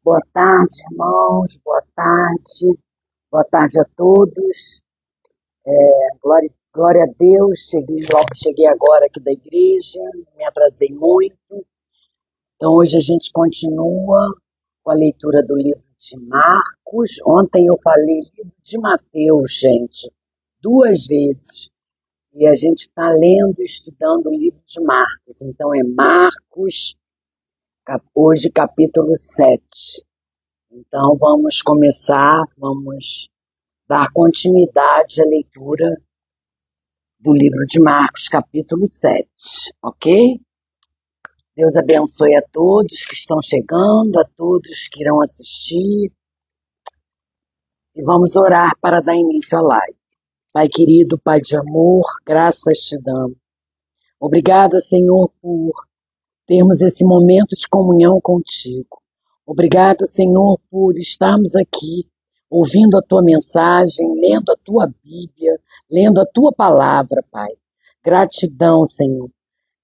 Boa tarde, irmãos. Boa tarde. Boa tarde a todos. Glória a Deus. Cheguei agora aqui da igreja. Me atrasei muito. Então, hoje a gente continua com a leitura do livro de Marcos. Ontem eu falei livro de Mateus, gente, 2 vezes. E a gente está lendo e estudando o livro de Marcos. Então, é Marcos, hoje capítulo 7. Então, vamos começar, vamos dar continuidade à leitura do livro de Marcos, capítulo 7, ok? Deus abençoe a todos que estão chegando, a todos que irão assistir. E vamos orar para dar início à live. Pai querido, Pai de amor, graças te damos. Obrigada, Senhor, por termos esse momento de comunhão contigo. Obrigada, Senhor, por estarmos aqui ouvindo a tua mensagem, lendo a tua Bíblia, lendo a tua palavra, Pai. Gratidão, Senhor.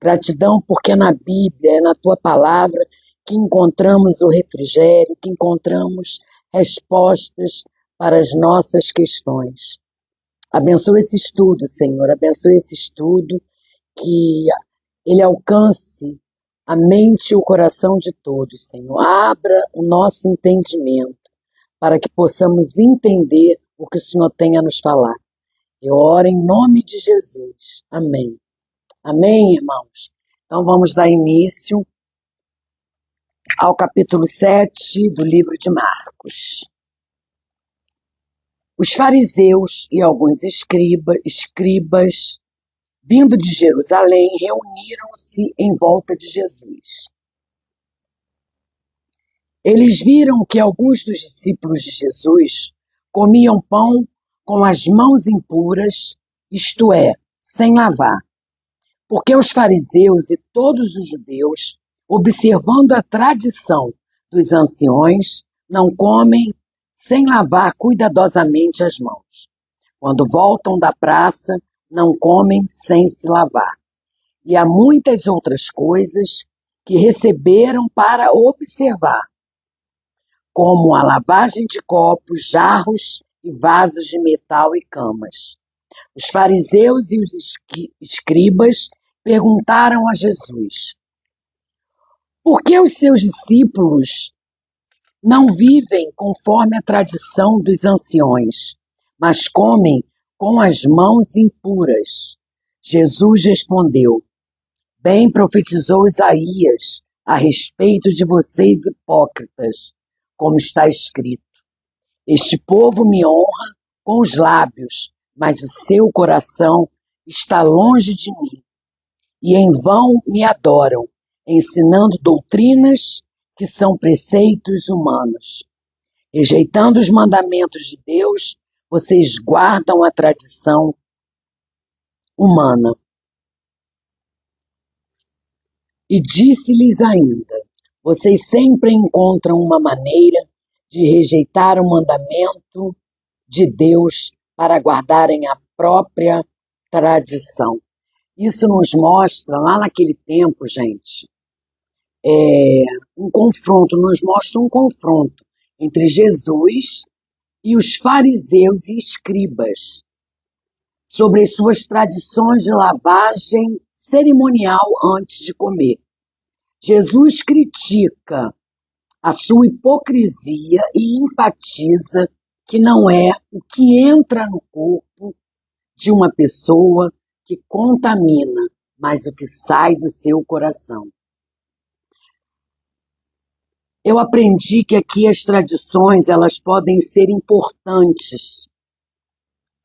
Gratidão porque é na Bíblia, é na tua palavra que encontramos o refrigério, que encontramos respostas para as nossas questões. Abençoa esse estudo, Senhor. Abençoa esse estudo, que ele alcance a mente e o coração de todos, Senhor. Abra o nosso entendimento para que possamos entender o que o Senhor tem a nos falar. Eu oro em nome de Jesus. Amém. Amém, irmãos? Então vamos dar início ao capítulo 7 do livro de Marcos. Os fariseus e alguns escribas, vindo de Jerusalém, reuniram-se em volta de Jesus. Eles viram que alguns dos discípulos de Jesus comiam pão com as mãos impuras, isto é, sem lavar. Porque os fariseus e todos os judeus, observando a tradição dos anciões, não comem sem lavar cuidadosamente as mãos. Quando voltam da praça, não comem sem se lavar. E há muitas outras coisas que receberam para observar, como a lavagem de copos, jarros e vasos de metal e camas. Os fariseus e os escribas perguntaram a Jesus: por que os seus discípulos não vivem conforme a tradição dos anciões, mas comem com as mãos impuras? Jesus respondeu: bem profetizou Isaías a respeito de vocês hipócritas, como está escrito: este povo me honra com os lábios, mas o seu coração está longe de mim. E em vão me adoram, ensinando doutrinas que são preceitos humanos. Rejeitando os mandamentos de Deus, vocês guardam a tradição humana. E disse-lhes ainda: vocês sempre encontram uma maneira de rejeitar o mandamento de Deus para guardarem a própria tradição. Isso nos mostra, lá naquele tempo, gente, nos mostra um confronto entre Jesus e os fariseus e escribas sobre as suas tradições de lavagem cerimonial antes de comer. Jesus critica a sua hipocrisia e enfatiza que não é o que entra no corpo de uma pessoa que contamina, mas o que sai do seu coração. Eu aprendi que aqui as tradições, elas podem ser importantes.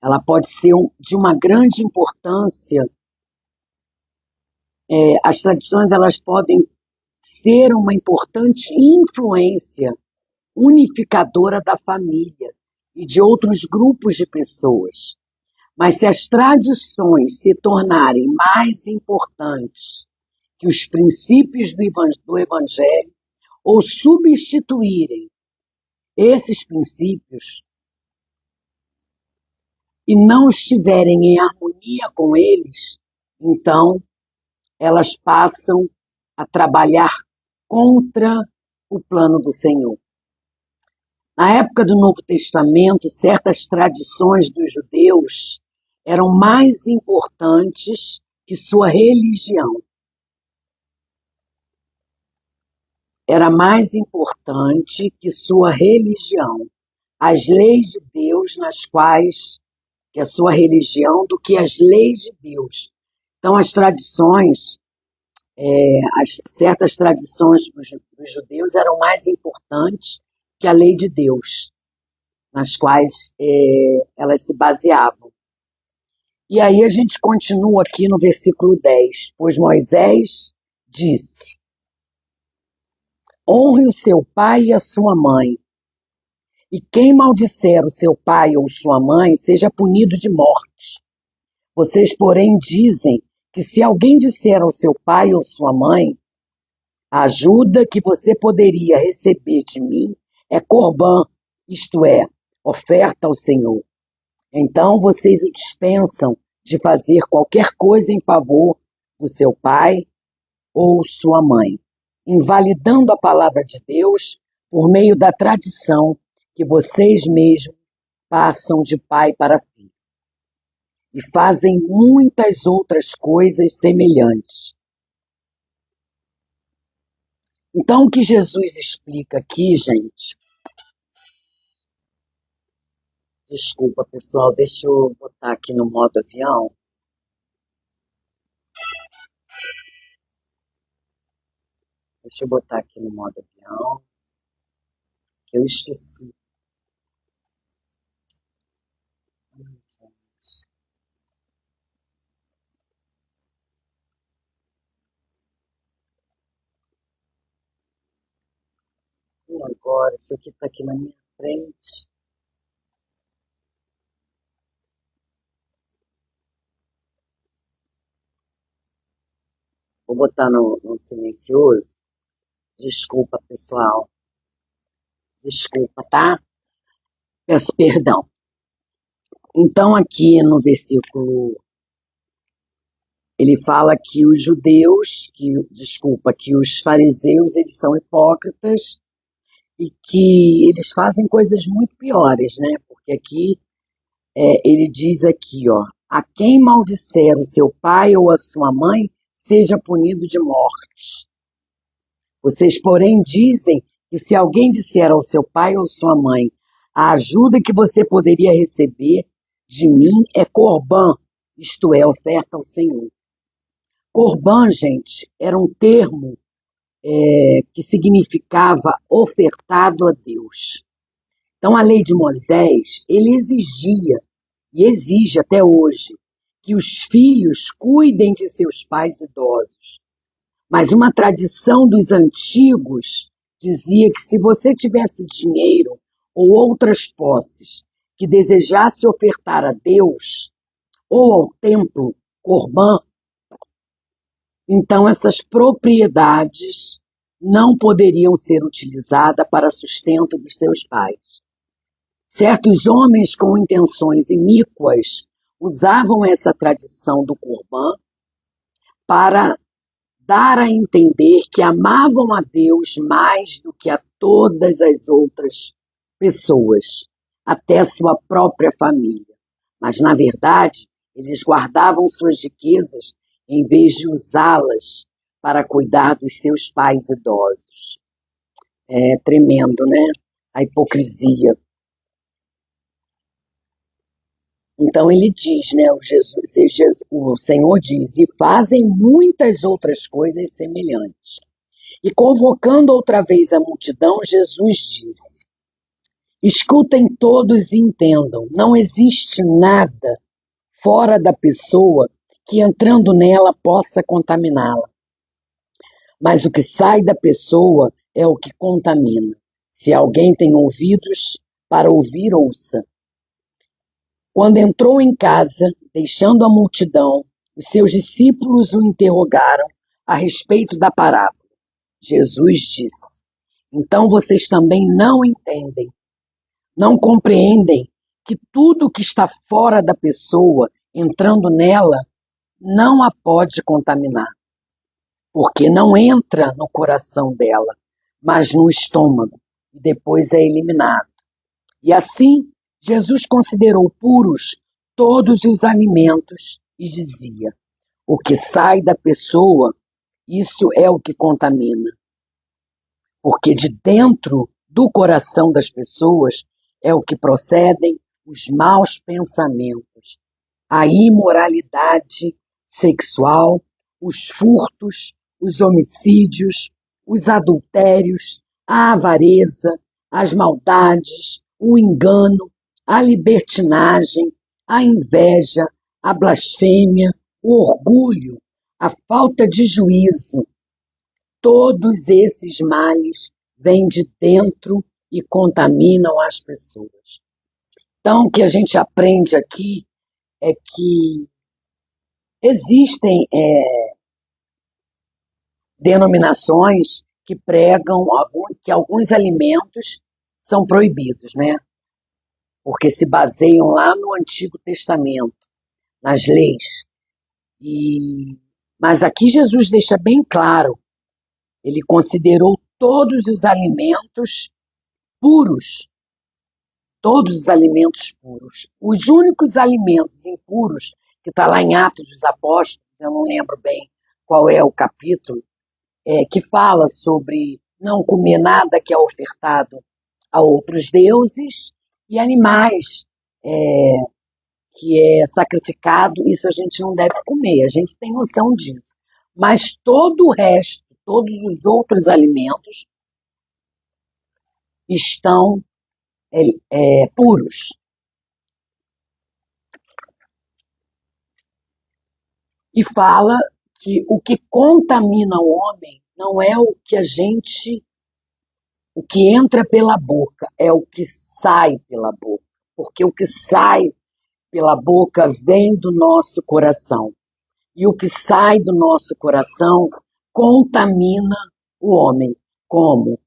Ela pode ser de uma grande importância. As tradições, elas podem ser uma importante influência unificadora da família e de outros grupos de pessoas. Mas se as tradições se tornarem mais importantes que os princípios do Evangelho, ou substituírem esses princípios e não estiverem em harmonia com eles, então elas passam a trabalhar contra o plano do Senhor. Na época do Novo Testamento, certas tradições dos judeus eram mais importantes que sua religião. Era mais importante que sua religião. As leis de Deus nas quais que a sua religião do que as leis de Deus. Então, as tradições, certas tradições dos judeus eram mais importantes que a lei de Deus, nas quais elas se baseavam. E aí a gente continua aqui no versículo 10. Pois Moisés disse: honre o seu pai e a sua mãe, e quem maldisser o seu pai ou sua mãe seja punido de morte. Vocês, porém, dizem que se alguém disser ao seu pai ou sua mãe, a ajuda que você poderia receber de mim é corbã, isto é, oferta ao Senhor. Então vocês o dispensam de fazer qualquer coisa em favor do seu pai ou sua mãe, invalidando a palavra de Deus por meio da tradição que vocês mesmos passam de pai para filho. E fazem muitas outras coisas semelhantes. Então, o que Jesus explica aqui, gente... Desculpa, pessoal, deixa eu botar aqui no modo avião. Deixa eu botar aqui no modo avião, que eu esqueci. E agora, isso aqui está aqui na minha frente. Vou botar no silencioso. Desculpa, pessoal. Desculpa, tá? Peço perdão. Então, aqui no versículo, ele fala que os judeus, que os fariseus, eles são hipócritas e que eles fazem coisas muito piores, né? Porque aqui, ele diz aqui, ó, a quem maldisser o seu pai ou a sua mãe, seja punido de morte. Vocês, porém, dizem que se alguém disser ao seu pai ou sua mãe, a ajuda que você poderia receber de mim é corbã, isto é, oferta ao Senhor. Corbã, gente, era um termo que significava ofertado a Deus. Então, a lei de Moisés, ele exigia, e exige até hoje, que os filhos cuidem de seus pais idosos. Mas uma tradição dos antigos dizia que se você tivesse dinheiro ou outras posses que desejasse ofertar a Deus ou ao templo, corbã, então essas propriedades não poderiam ser utilizadas para sustento dos seus pais. Certos homens com intenções iníquas usavam essa tradição do corbã para dar a entender que amavam a Deus mais do que a todas as outras pessoas, até sua própria família. Mas, na verdade, eles guardavam suas riquezas em vez de usá-las para cuidar dos seus pais idosos. É tremendo, né? A hipocrisia. Então ele diz, né, o Senhor diz, e fazem muitas outras coisas semelhantes. E convocando outra vez a multidão, Jesus disse: escutem todos e entendam, não existe nada fora da pessoa que entrando nela possa contaminá-la. Mas o que sai da pessoa é o que contamina. Se alguém tem ouvidos para ouvir, ouça. Quando entrou em casa, deixando a multidão, os seus discípulos o interrogaram a respeito da parábola. Jesus disse: então vocês também não entendem, não compreendem que tudo que está fora da pessoa, entrando nela, não a pode contaminar, porque não entra no coração dela, mas no estômago, e depois é eliminado. E assim, Jesus considerou puros todos os alimentos e dizia: o que sai da pessoa, isso é o que contamina. Porque de dentro do coração das pessoas é o que procedem os maus pensamentos, a imoralidade sexual, os furtos, os homicídios, os adultérios, a avareza, as maldades, o engano, a libertinagem, a inveja, a blasfêmia, o orgulho, a falta de juízo. Todos esses males vêm de dentro e contaminam as pessoas. Então, o que a gente aprende aqui é que existem denominações que pregam que alguns alimentos são proibidos, né? Porque se baseiam lá no Antigo Testamento, nas leis. Mas aqui Jesus deixa bem claro, ele considerou todos os alimentos puros, todos os alimentos puros. Os únicos alimentos impuros, que está lá em Atos dos Apóstolos, eu não lembro bem qual é o capítulo, que fala sobre não comer nada que é ofertado a outros deuses e animais que é sacrificado, isso a gente não deve comer, a gente tem noção disso. Mas todo o resto, todos os outros alimentos estão puros. E fala que o que contamina o homem não é o que entra pela boca, é o que sai pela boca. Porque o que sai pela boca vem do nosso coração. E o que sai do nosso coração contamina o homem, como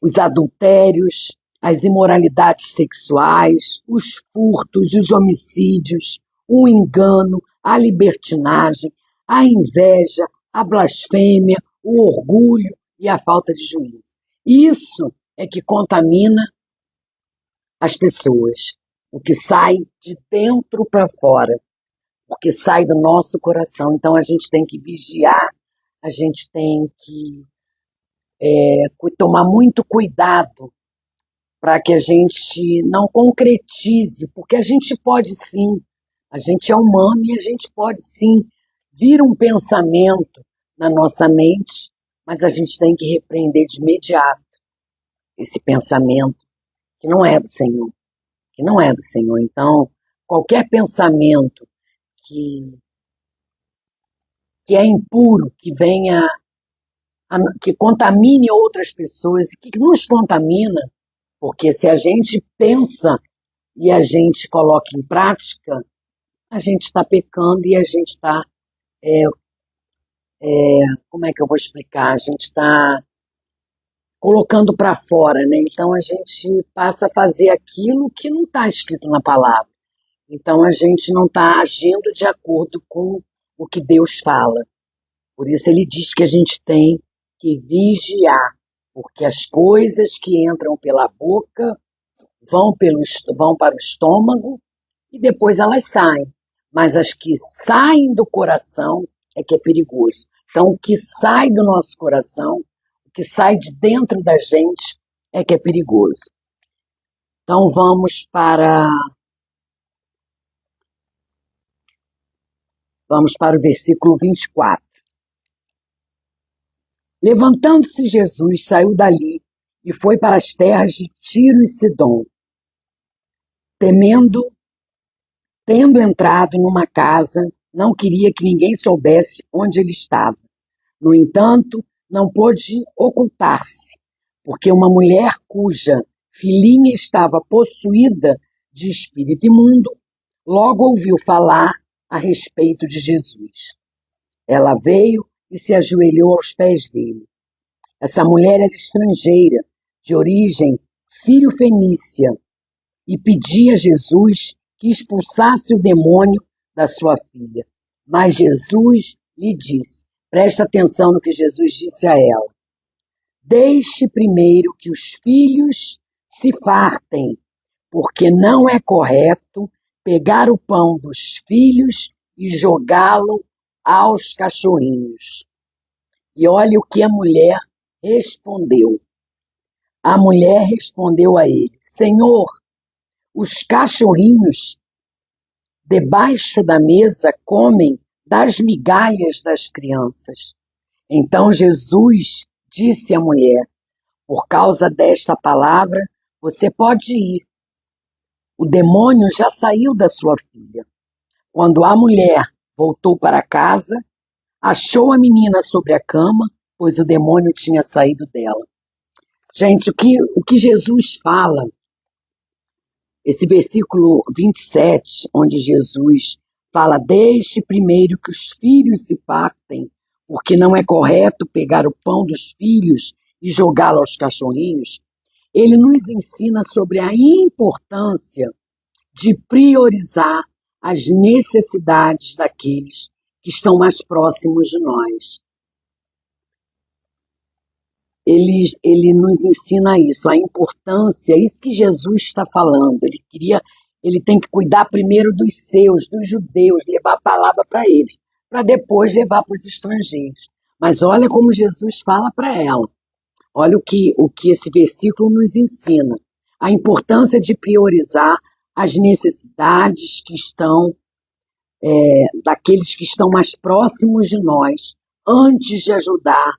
os adultérios, as imoralidades sexuais, os furtos, os homicídios, o engano, a libertinagem, a inveja, a blasfêmia, o orgulho e a falta de juízo. Isso é que contamina as pessoas. O que sai de dentro para fora, o que sai do nosso coração. Então a gente tem que vigiar, a gente tem que tomar muito cuidado para que a gente não concretize, porque a gente pode sim, a gente é humano e a gente pode sim vir um pensamento na nossa mente, mas a gente tem que repreender de imediato esse pensamento que não é do Senhor, que não é do Senhor. Então, qualquer pensamento que é impuro, que venha, que contamine outras pessoas, que nos contamina, porque se a gente pensa e a gente coloca em prática, a gente está pecando e a gente está, como é que eu vou explicar? A gente está colocando para fora, né? Então a gente passa a fazer aquilo que não está escrito na palavra. Então a gente não está agindo de acordo com o que Deus fala. Por isso ele diz que a gente tem que vigiar, porque as coisas que entram pela boca vão para o estômago e depois elas saem. Mas as que saem do coração é que é perigoso. Então o que sai do nosso coração, o que sai de dentro da gente é que é perigoso. Então vamos para o versículo 24. Levantando-se Jesus, saiu dali e foi para as terras de Tiro e Sidom. Tendo entrado numa casa, não queria que ninguém soubesse onde ele estava. No entanto, não pôde ocultar-se, porque uma mulher cuja filhinha estava possuída de espírito imundo, logo ouviu falar a respeito de Jesus. Ela veio e se ajoelhou aos pés dele. Essa mulher era estrangeira, de origem sírio-fenícia, e pedia a Jesus que expulsasse o demônio da sua filha. Mas Jesus lhe disse, presta atenção no que Jesus disse a ela, deixe primeiro que os filhos se fartem, porque não é correto pegar o pão dos filhos e jogá-lo aos cachorrinhos. E olha o que a mulher respondeu. A mulher respondeu a ele: Senhor, os cachorrinhos debaixo da mesa comem das migalhas das crianças. Então Jesus disse à mulher: por causa desta palavra, você pode ir. O demônio já saiu da sua filha. Quando a mulher voltou para casa, achou a menina sobre a cama, pois o demônio tinha saído dela. Gente, o que Jesus fala, esse versículo 27, onde Jesus fala: deixe primeiro que os filhos se fartem, porque não é correto pegar o pão dos filhos e jogá-lo aos cachorrinhos. Ele nos ensina sobre a importância de priorizar as necessidades daqueles que estão mais próximos de nós. Ele nos ensina isso, a importância, isso que Jesus está falando. Ele tem que cuidar primeiro dos seus, dos judeus, levar a palavra para eles, para depois levar para os estrangeiros. Mas olha como Jesus fala para ela. Olha o que esse versículo nos ensina. A importância de priorizar as necessidades que estão, daqueles que estão mais próximos de nós, antes de ajudar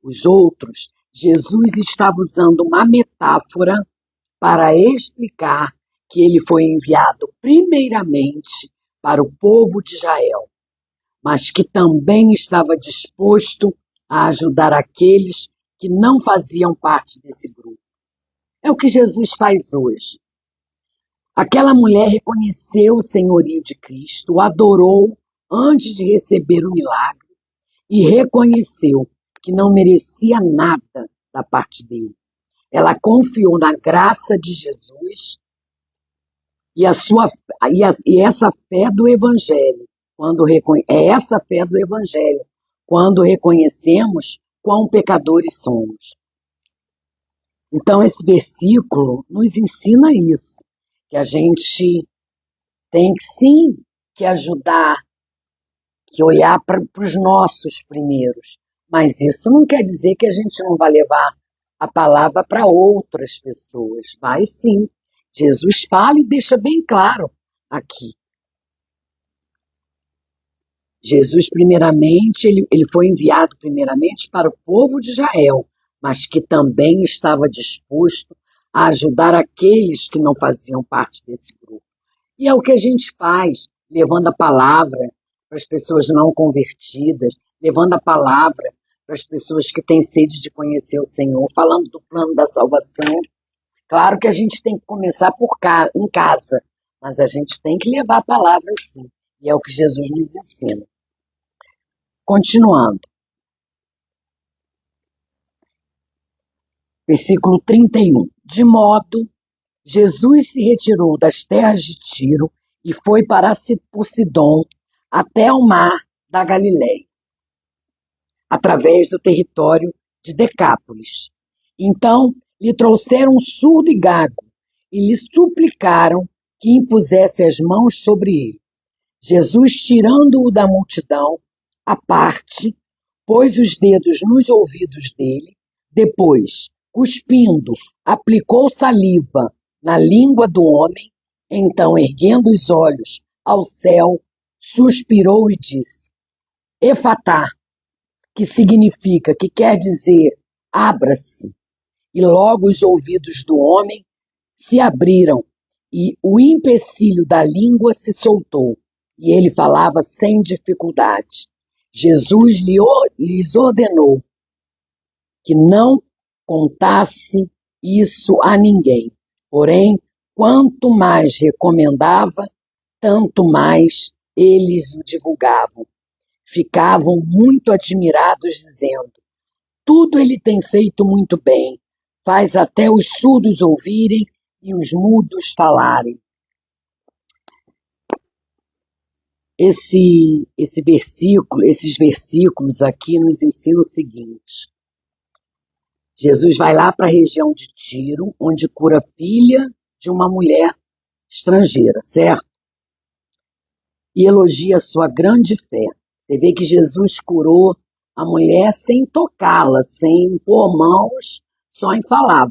os outros. Jesus estava usando uma metáfora para explicar que ele foi enviado primeiramente para o povo de Israel, mas que também estava disposto a ajudar aqueles que não faziam parte desse grupo. É o que Jesus faz hoje. Aquela mulher reconheceu o senhorio de Cristo, o adorou antes de receber o milagre e reconheceu que não merecia nada da parte dele. Ela confiou na graça de Jesus e essa fé do Evangelho. É essa fé do Evangelho, quando reconhecemos quão pecadores somos. Então, esse versículo nos ensina isso, que a gente tem que sim que ajudar, que olhar para os nossos primeiros. Mas isso não quer dizer que a gente não vai levar a palavra para outras pessoas. Vai sim. Jesus fala e deixa bem claro aqui. Jesus, primeiramente, ele foi enviado primeiramente para o povo de Israel, mas que também estava disposto a ajudar aqueles que não faziam parte desse grupo. E é o que a gente faz, levando a palavra para as pessoas não convertidas, levando a palavra para as pessoas que têm sede de conhecer o Senhor, falando do plano da salvação. Claro que a gente tem que começar em casa, mas a gente tem que levar a palavra sim, e é o que Jesus nos ensina. Continuando. Versículo 31. De modo, Jesus se retirou das terras de Tiro e foi para Sidom até o mar da Galileia, através do território de Decápolis. Então lhe trouxeram um surdo e gago e lhe suplicaram que impusesse as mãos sobre ele. Jesus, tirando-o da multidão, à parte, pôs os dedos nos ouvidos dele, depois, cuspindo, aplicou saliva na língua do homem, então, erguendo os olhos ao céu, suspirou e disse: Efatá, que quer dizer, abra-se. E logo os ouvidos do homem se abriram e o empecilho da língua se soltou, e ele falava sem dificuldade. Jesus lhes ordenou que não contasse isso a ninguém. Porém, quanto mais recomendava, tanto mais eles o divulgavam. Ficavam muito admirados, dizendo: tudo ele tem feito muito bem, faz até os surdos ouvirem e os mudos falarem. Esses versículos aqui nos ensinam o seguinte: Jesus vai lá para a região de Tiro, onde cura a filha de uma mulher estrangeira, certo? E elogia a sua grande fé. Você vê que Jesus curou a mulher sem tocá-la, sem pôr mãos, só em falar.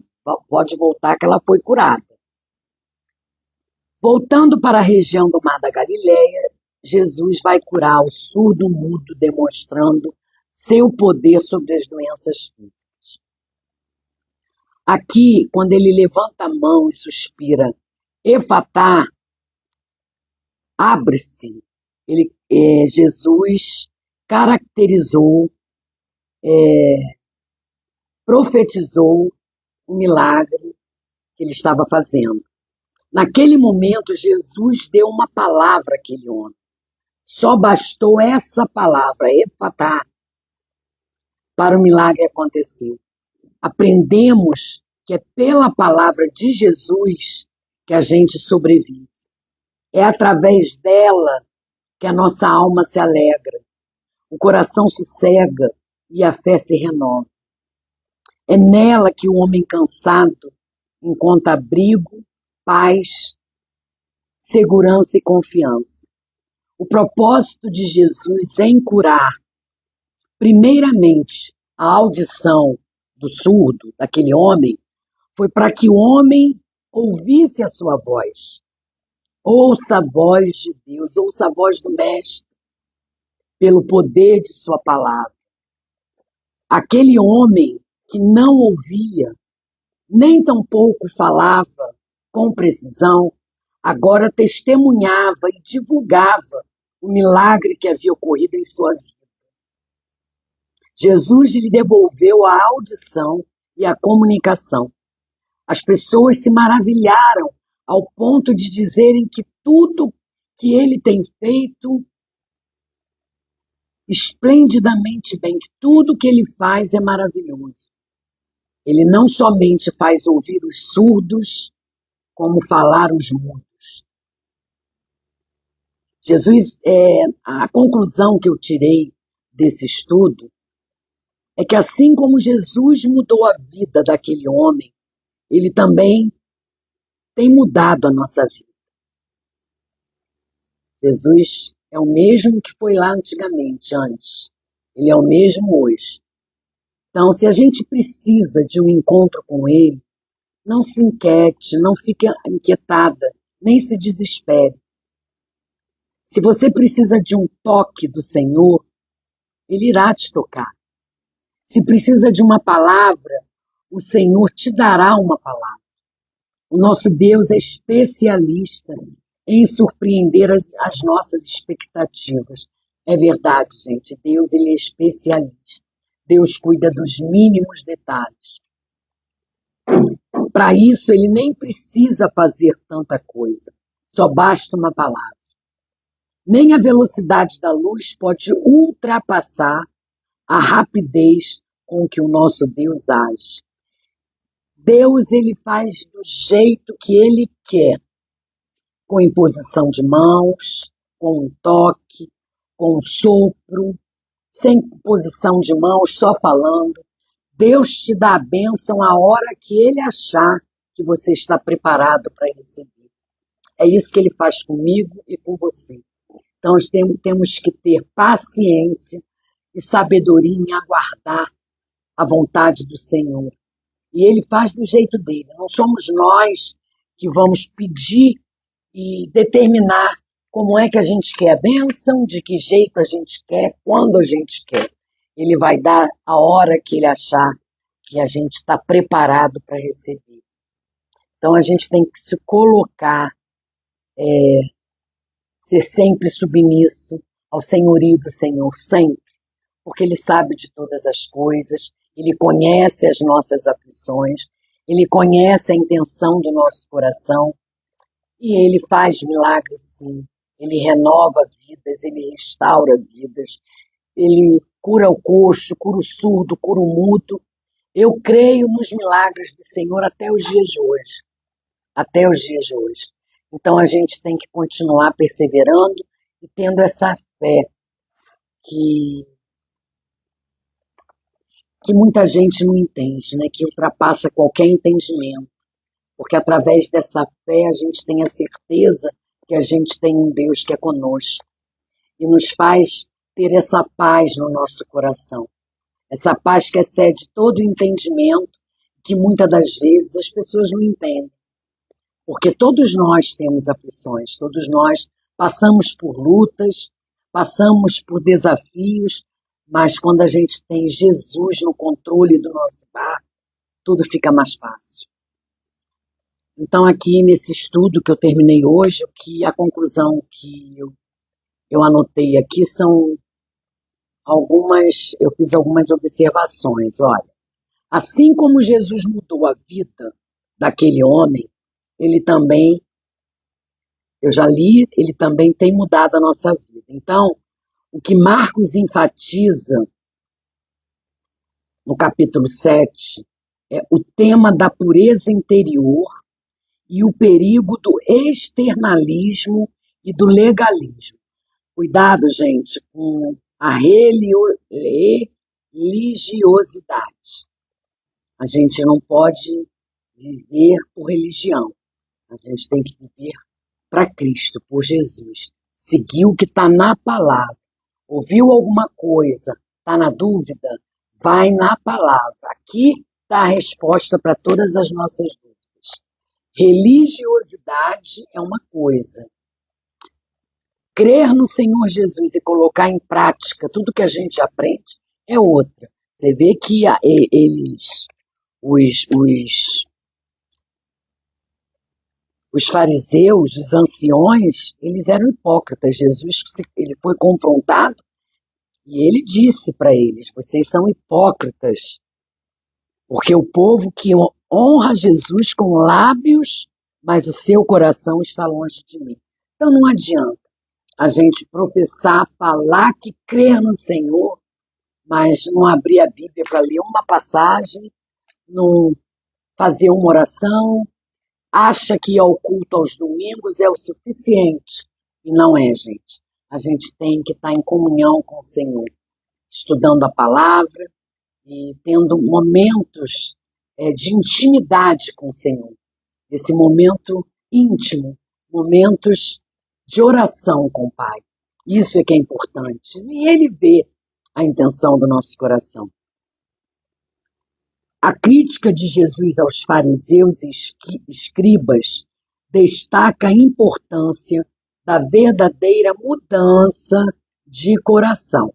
Pode voltar que ela foi curada. Voltando para a região do Mar da Galileia, Jesus vai curar o surdo mudo, demonstrando seu poder sobre as doenças físicas. Aqui, quando ele levanta a mão e suspira, Efatá, abre-se. Jesus caracterizou, profetizou o milagre que ele estava fazendo. Naquele momento, Jesus deu uma palavra àquele homem. Só bastou essa palavra, Efatá, para o milagre acontecer. Aprendemos que é pela palavra de Jesus que a gente sobrevive. É através dela que a nossa alma se alegra, o coração sossega e a fé se renova. É nela que o homem cansado encontra abrigo, paz, segurança e confiança. O propósito de Jesus em curar, primeiramente, a audição do surdo, daquele homem, foi para que o homem ouvisse a sua voz. Ouça a voz de Deus, ouça a voz do Mestre, pelo poder de sua palavra. Aquele homem que não ouvia, nem tampouco falava com precisão, agora testemunhava e divulgava o milagre que havia ocorrido em sua vida. Jesus lhe devolveu a audição e a comunicação. As pessoas se maravilharam ao ponto de dizerem que tudo que ele tem feito esplendidamente bem, que tudo que ele faz é maravilhoso. Ele não somente faz ouvir os surdos, como falar os mudos. Jesus, a conclusão que eu tirei desse estudo é que assim como Jesus mudou a vida daquele homem, ele também tem mudado a nossa vida. Jesus é o mesmo que foi lá antigamente, antes. Ele é o mesmo hoje. Então, se a gente precisa de um encontro com ele, não se inquiete, não fique inquietada, nem se desespere. Se você precisa de um toque do Senhor, ele irá te tocar. Se precisa de uma palavra, o Senhor te dará uma palavra. O nosso Deus é especialista em surpreender as nossas expectativas. É verdade, gente. Deus, ele é especialista. Deus cuida dos mínimos detalhes. Para isso, ele nem precisa fazer tanta coisa. Só basta uma palavra. Nem a velocidade da luz pode ultrapassar a rapidez com que o nosso Deus age. Deus, ele faz do jeito que ele quer, com imposição de mãos, com um toque, com um sopro, sem posição de mãos, só falando. Deus te dá a bênção a hora que ele achar que você está preparado para receber. É isso que ele faz comigo e com você. Então, nós temos que ter paciência e sabedoria em aguardar a vontade do Senhor. E ele faz do jeito dele. Não somos nós que vamos pedir e determinar como é que a gente quer a bênção, de que jeito a gente quer, quando a gente quer. Ele vai dar a hora que ele achar que a gente está preparado para receber. Então, a gente tem que se colocar, ser sempre submisso ao senhorio do Senhor, sempre. Porque ele sabe de todas as coisas, ele conhece as nossas aflições, ele conhece a intenção do nosso coração e ele faz milagres sim, ele renova vidas, ele restaura vidas, ele cura o coxo, cura o surdo, cura o mudo. Eu creio nos milagres do Senhor até os dias de hoje, até os dias de hoje. Então a gente tem que continuar perseverando e tendo essa fé que que muita gente não entende, né? Que ultrapassa qualquer entendimento. Porque através dessa fé a gente tem a certeza que a gente tem um Deus que é conosco e nos faz ter essa paz no nosso coração. Essa paz que excede todo o entendimento, que muitas das vezes as pessoas não entendem. Porque todos nós temos aflições, todos nós passamos por lutas, passamos por desafios, mas quando a gente tem Jesus no controle do nosso barco, tudo fica mais fácil. Então, aqui nesse estudo que eu terminei hoje, a conclusão que eu anotei aqui são eu fiz algumas observações. Olha, assim como Jesus mudou a vida daquele homem, ele também, eu já li, ele também tem mudado a nossa vida. Então, o que Marcos enfatiza no capítulo 7 é o tema da pureza interior e o perigo do externalismo e do legalismo. Cuidado, gente, com a religiosidade. A gente não pode viver por religião. A gente tem que viver para Cristo, por Jesus. Seguir o que está na palavra. Ouviu alguma coisa, está na dúvida? Vai na palavra. Aqui está a resposta para todas as nossas dúvidas. Religiosidade é uma coisa. Crer no Senhor Jesus e colocar em prática tudo que a gente aprende é outra. Você vê que os fariseus, os anciões, eles eram hipócritas. Jesus ele foi confrontado e ele disse para eles: vocês são hipócritas, porque o povo que honra Jesus com lábios, mas o seu coração está longe de mim. Então não adianta a gente professar, falar que crer no Senhor, mas não abrir a Bíblia para ler uma passagem, não fazer uma oração, acha que ir ao culto aos domingos é o suficiente. E não é, gente. A gente tem que estar em comunhão com o Senhor, estudando a palavra e tendo momentos de intimidade com o Senhor. Esse momento íntimo, momentos de oração com o Pai. Isso é que é importante. E Ele vê a intenção do nosso coração. A crítica de Jesus aos fariseus e escribas destaca a importância da verdadeira mudança de coração,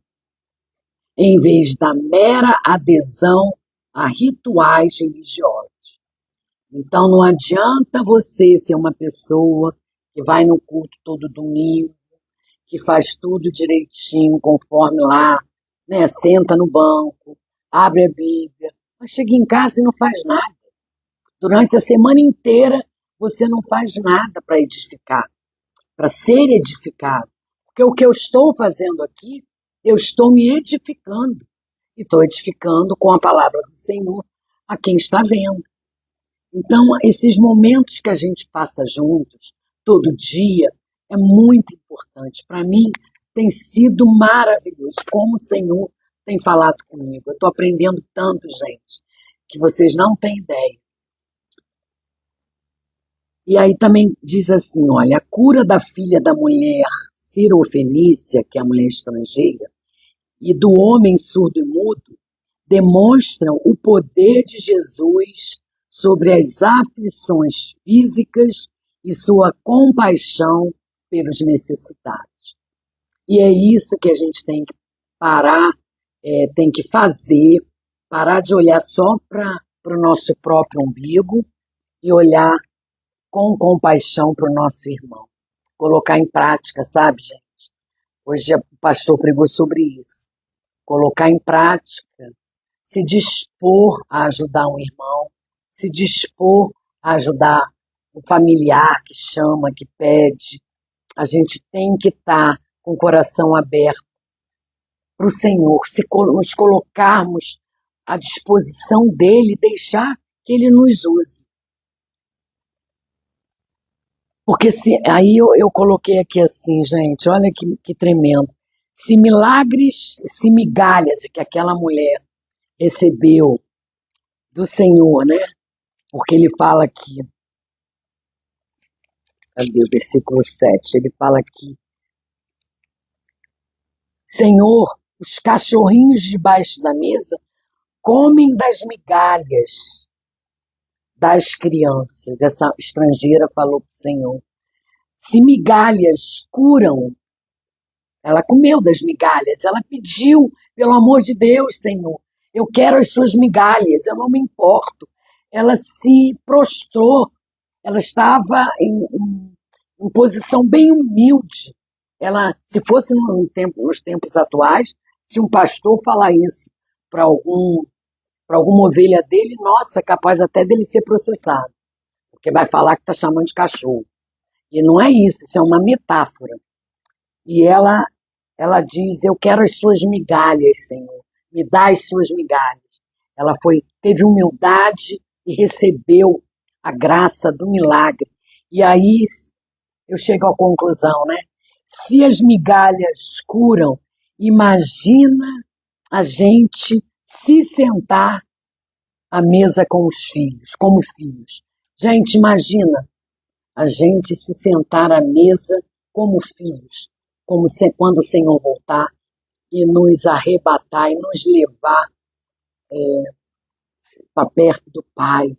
em vez da mera adesão a rituais religiosos. Então não adianta você ser uma pessoa que vai no culto todo domingo, que faz tudo direitinho, conforme lá, né? Senta no banco, abre a Bíblia, mas chega em casa e não faz nada. Durante a semana inteira você não faz nada para edificar, para ser edificado. Porque o que eu estou fazendo aqui, eu estou me edificando. E estou edificando com a palavra do Senhor a quem está vendo. Então, esses momentos que a gente passa juntos, todo dia, é muito importante. Para mim, tem sido maravilhoso como o Senhor tem falado comigo. Eu estou aprendendo tanto, gente, que vocês não têm ideia. E aí também diz assim, olha, a cura da filha da mulher cirofenícia, que é a mulher estrangeira, e do homem surdo e mudo, demonstram o poder de Jesus sobre as aflições físicas e sua compaixão pelos necessitados. E é isso que a gente tem que parar, tem que fazer, parar de olhar só para o nosso próprio umbigo e olhar com compaixão para o nosso irmão. Colocar em prática, sabe, gente? Hoje o pastor pregou sobre isso. Colocar em prática, se dispor a ajudar um irmão, se dispor a ajudar um familiar que chama, que pede. A gente tem que estar com o coração aberto para o Senhor, se nos colocarmos à disposição dele, deixar que ele nos use. Porque aí eu coloquei aqui assim, gente, olha que tremendo. Se milagres, se migalhas que aquela mulher recebeu do Senhor, né? Porque ele fala aqui, cadê o versículo 7? Ele fala aqui, Senhor, os cachorrinhos debaixo da mesa comem das migalhas das crianças. Essa estrangeira falou para o Senhor, se migalhas curam, ela comeu das migalhas, ela pediu, pelo amor de Deus, Senhor, eu quero as suas migalhas, eu não me importo. Ela se prostrou, ela estava em posição bem humilde. Ela, se fosse nos tempos atuais, se um pastor falar isso para alguma ovelha dele, nossa, capaz até dele ser processado, porque vai falar que está chamando de cachorro. E não é isso é uma metáfora. E ela diz, eu quero as suas migalhas, Senhor, me dá as suas migalhas. Ela teve humildade e recebeu a graça do milagre. E aí eu chego à conclusão, né? Se as migalhas curam, imagina a gente se sentar à mesa com os filhos, como filhos. Gente, imagina a gente se sentar à mesa como filhos, como quando o Senhor voltar e nos arrebatar e nos levar para perto do Pai,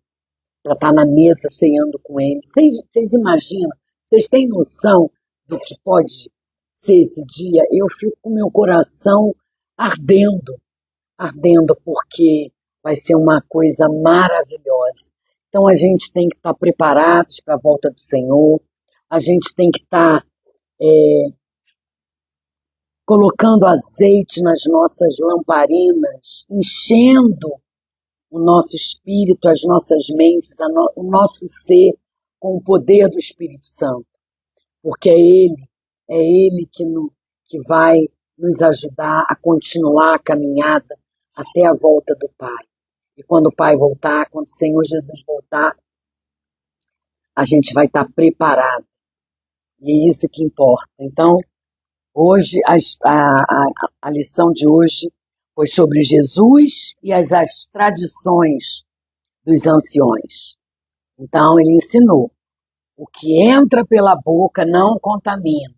para estar na mesa ceando com Ele. Vocês imaginam? Vocês têm noção do que pode ser esse dia? Eu fico com meu coração ardendo, porque vai ser uma coisa maravilhosa. Então a gente tem que estar preparados para a volta do Senhor, a gente tem que estar colocando azeite nas nossas lamparinas, enchendo o nosso espírito, as nossas mentes, o nosso ser com o poder do Espírito Santo, porque é Ele que vai nos ajudar a continuar a caminhada até a volta do Pai. E quando o Pai voltar, quando o Senhor Jesus voltar, a gente vai estar preparado. E é isso que importa. Então, hoje, a lição de hoje foi sobre Jesus e as tradições dos anciões. Então, ele ensinou, o que entra pela boca não contamina.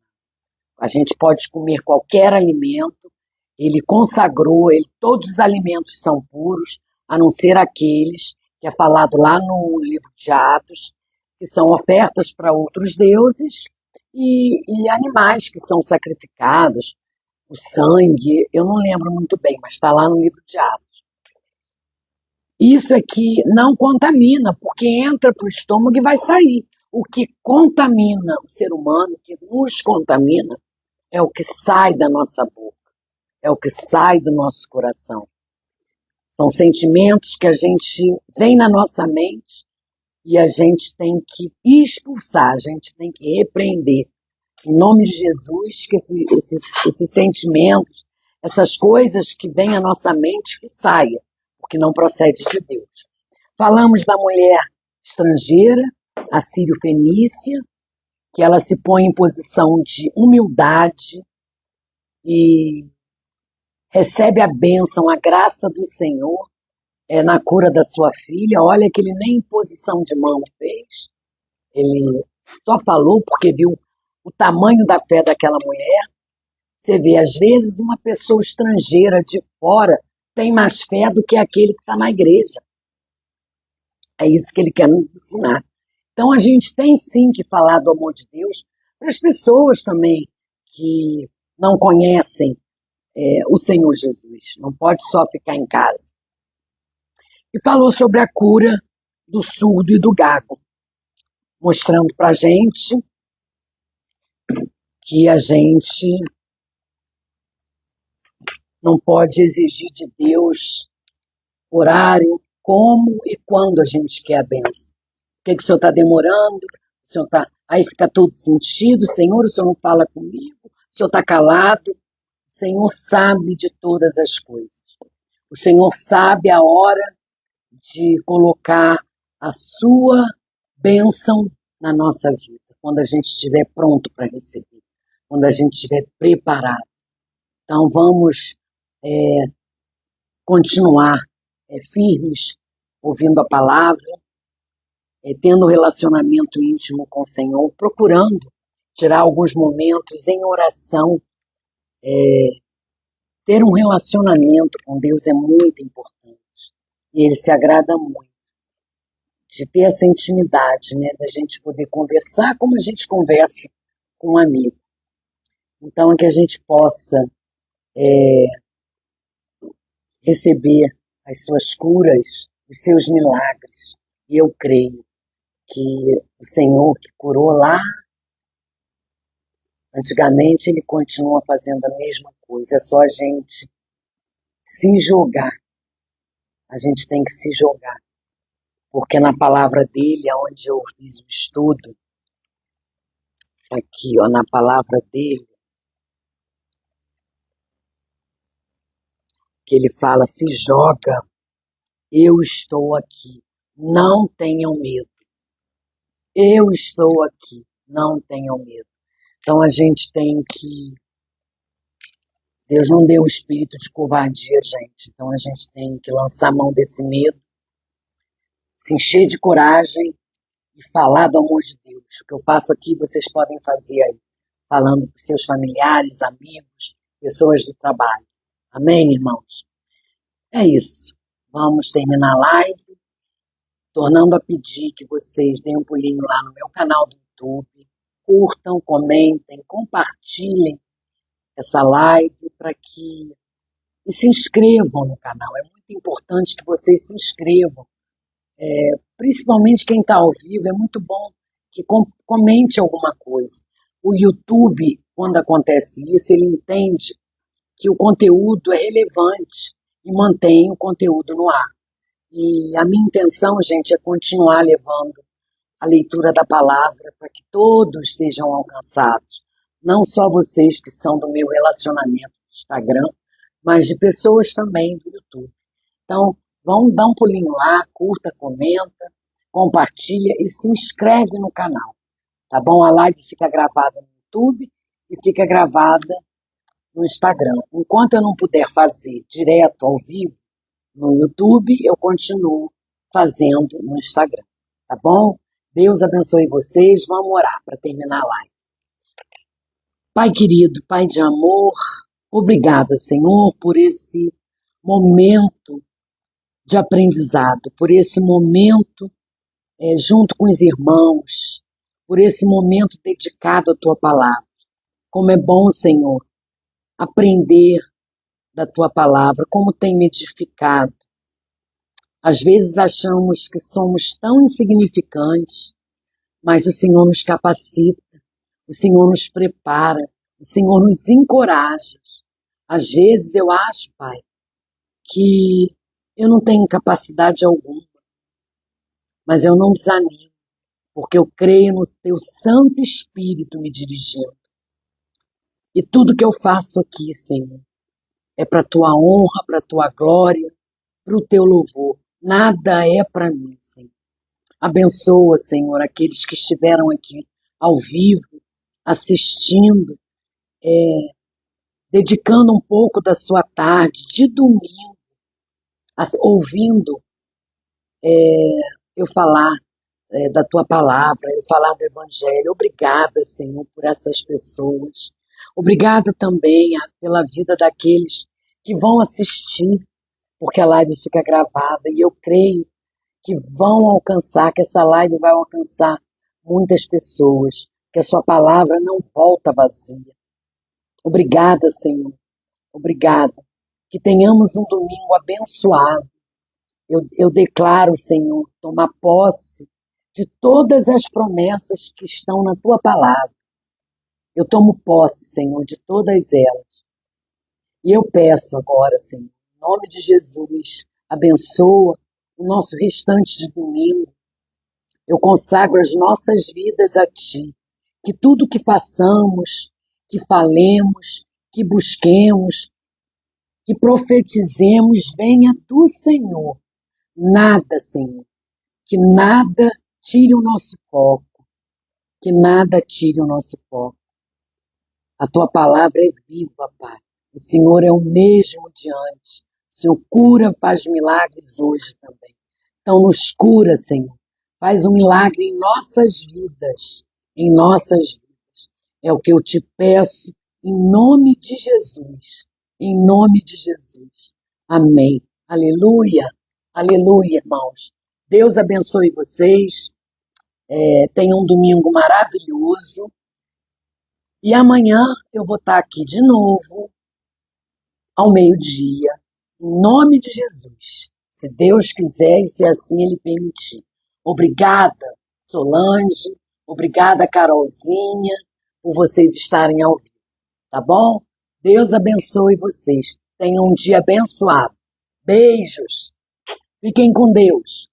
A gente pode comer qualquer alimento, ele consagrou, todos os alimentos são puros, a não ser aqueles que é falado lá no livro de Atos, que são ofertas para outros deuses e animais que são sacrificados, o sangue, eu não lembro muito bem, mas está lá no livro de Atos. Isso aqui não contamina, porque entra para o estômago e vai sair. O que contamina o ser humano, o que nos contamina, é o que sai da nossa boca, é o que sai do nosso coração. São sentimentos que a gente vem na nossa mente e a gente tem que expulsar, a gente tem que repreender. Em nome de Jesus, que esses sentimentos, essas coisas que vêm à nossa mente, que saia, porque não procede de Deus. Falamos da mulher estrangeira, a sírio-fenícia, que ela se põe em posição de humildade e recebe a bênção, a graça do Senhor na cura da sua filha. Olha que ele nem imposição de mão fez, ele só falou porque viu o tamanho da fé daquela mulher. Você vê, às vezes, uma pessoa estrangeira de fora tem mais fé do que aquele que está na igreja. É isso que ele quer nos ensinar. Então, a gente tem sim que falar do amor de Deus para as pessoas também que não conhecem o Senhor Jesus. Não pode só ficar em casa. E falou sobre a cura do surdo e do gago, mostrando para a gente que a gente não pode exigir de Deus horário, como e quando a gente quer a bênção. Por que o Senhor está demorando? O Senhor tá... Aí fica todo sentido, Senhor, o Senhor não fala comigo, o Senhor está calado. O Senhor sabe de todas as coisas. O Senhor sabe a hora de colocar a sua bênção na nossa vida, quando a gente estiver pronto para receber, quando a gente estiver preparado. Então vamos continuar firmes, ouvindo a palavra, tendo um relacionamento íntimo com o Senhor, procurando tirar alguns momentos em oração. Ter um relacionamento com Deus é muito importante. E Ele se agrada muito de ter essa intimidade, né? Da gente poder conversar como a gente conversa com um amigo. Então, é que a gente possa receber as suas curas, os seus milagres. E eu creio que o Senhor que curou lá antigamente, Ele continua fazendo a mesma coisa. É só a gente se jogar. A gente tem que se jogar. Porque na palavra dele, onde eu fiz o estudo, aqui, ó, na palavra dele, que ele fala, se joga, eu estou aqui, não tenham medo. Eu estou aqui, não tenham medo. Então a gente tem que... Deus não deu o espírito de covardia, gente. Então a gente tem que lançar a mão desse medo, se encher de coragem e falar do amor de Deus. O que eu faço aqui, vocês podem fazer aí, falando com seus familiares, amigos, pessoas do trabalho. Amém, irmãos? É isso. Vamos terminar a live, tornando a pedir que vocês deem um pulinho lá no meu canal do YouTube, curtam, comentem, compartilhem essa live para que... E se inscrevam no canal. É muito importante que vocês se inscrevam. Principalmente quem está ao vivo, é muito bom que comente alguma coisa. O YouTube, quando acontece isso, ele entende que o conteúdo é relevante e mantém o conteúdo no ar. E a minha intenção, gente, é continuar levando a leitura da palavra para que todos sejam alcançados. Não só vocês que são do meu relacionamento no Instagram, mas de pessoas também do YouTube. Então, vão dar um pulinho lá, curta, comenta, compartilha e se inscreve no canal, tá bom? A live fica gravada no YouTube e fica gravada no Instagram. Enquanto eu não puder fazer direto, ao vivo, no YouTube, eu continuo fazendo no Instagram, tá bom? Deus abençoe vocês. Vamos orar para terminar a live. Pai querido, Pai de amor, obrigada, Senhor, por esse momento de aprendizado, por esse momento junto com os irmãos, por esse momento dedicado à Tua palavra. Como é bom, Senhor, aprender da Tua palavra, como tem me edificado. Às vezes achamos que somos tão insignificantes, mas o Senhor nos capacita, o Senhor nos prepara, o Senhor nos encoraja. Às vezes eu acho, Pai, que eu não tenho capacidade alguma, mas eu não desanimo, porque eu creio no Teu Santo Espírito me dirigindo. E tudo que eu faço aqui, Senhor, é para a Tua honra, para a Tua glória, para o Teu louvor. Nada é para mim, Senhor. Abençoa, Senhor, aqueles que estiveram aqui ao vivo, assistindo, dedicando um pouco da sua tarde, de domingo, ouvindo eu falar da Tua palavra, eu falar do Evangelho. Obrigada, Senhor, por essas pessoas. Obrigada também pela vida daqueles que vão assistir, porque a live fica gravada e eu creio que vão alcançar, que essa live vai alcançar muitas pessoas, que a Sua palavra não volta vazia. Obrigada, Senhor. Obrigada. Que tenhamos um domingo abençoado. Eu declaro, Senhor, tomar posse de todas as promessas que estão na Tua palavra. Eu tomo posse, Senhor, de todas elas. E eu peço agora, Senhor, em nome de Jesus, abençoa o nosso restante de domingo. Eu consagro as nossas vidas a Ti. Que tudo que façamos, que falemos, que busquemos, que profetizemos, venha do Senhor. Nada, Senhor, que nada tire o nosso foco, que nada tire o nosso foco. A Tua palavra é viva, Pai. O Senhor é o mesmo de antes. O Senhor cura, faz milagres hoje também. Então nos cura, Senhor. Faz um milagre em nossas vidas. Em nossas vidas. É o que eu te peço em nome de Jesus. Em nome de Jesus. Amém. Aleluia. Aleluia, irmãos. Deus abençoe vocês. Tenham um domingo maravilhoso. E amanhã eu vou estar aqui de novo, ao meio-dia, em nome de Jesus. Se Deus quiser e se assim Ele permitir. Obrigada, Solange. Obrigada, Carolzinha, por vocês estarem ao vivo. Tá bom? Deus abençoe vocês. Tenham um dia abençoado. Beijos. Fiquem com Deus.